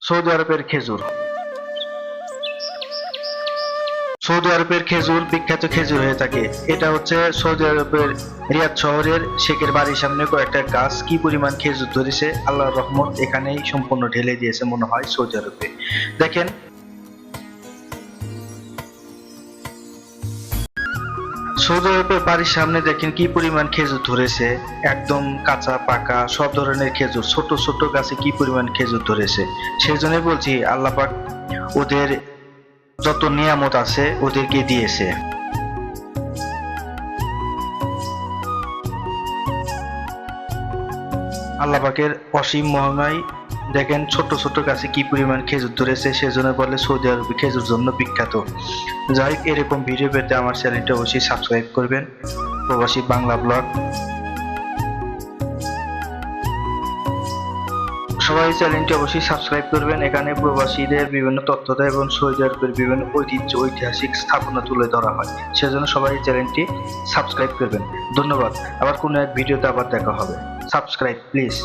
Saudi আরবের খেজুর। Saudi আরবের খেজুর বিখ্যাত খেজুর হয়ে থাকে। এটা হচ্ছে সৌদি আরবের রিয়াদ শহরের শেখের বাড়ির সামনে কয়েকটা গাছ, কি পরিমাণ খেজুর ধরেছে, আল্লাহর রহমত এখানেই সম্পূর্ণ ঢেলে দিয়েছে মনে হয় সৌদি আরবে। দেখেন সৌদি আরবের বাড়ির সামনে দেখেন কি পরিমাণ খেজুর ধরেছে, একদম কাঁচা পাকা সব ধরনের খেজুর, ছোট ছোট গাছে কি পরিমাণ খেজুর ধরেছে। সেই জন্যই বলছি আল্লাহ পাক ওদের যত নিয়ামত আছে ওদেরকে দিয়েছে। আল্লাহ পাকের অসীম মহিমায় দেখেন ছোট ছোট গাছে কি পরিমাণ খেজুর ধরেছে, সেজন্য বলে সৌদি আরব খেজুর জন্য বিখ্যাত। যাই হোক, এরকম ভিডিও পেতে আমার চ্যানেলটা অবশ্যই সাবস্ক্রাইব করবেন, প্রবাসী বাংলা ব্লগ। সবাই চ্যানেলটি অবশ্যই সাবস্ক্রাইব করবেন। এখানে প্রবাসীদের বিভিন্ন তথ্য দেয় এবং সৌদি আরবের বিভিন্ন ঐতিহ্য ঐতিহাসিক স্থাপনা তুলে ধরা হয়। সেজন্য সবাই চ্যানেলটি সাবস্ক্রাইব করবেন। ধন্যবাদ। আবার কোনো এক ভিডিওতে আবার দেখা হবে। Subscribe please.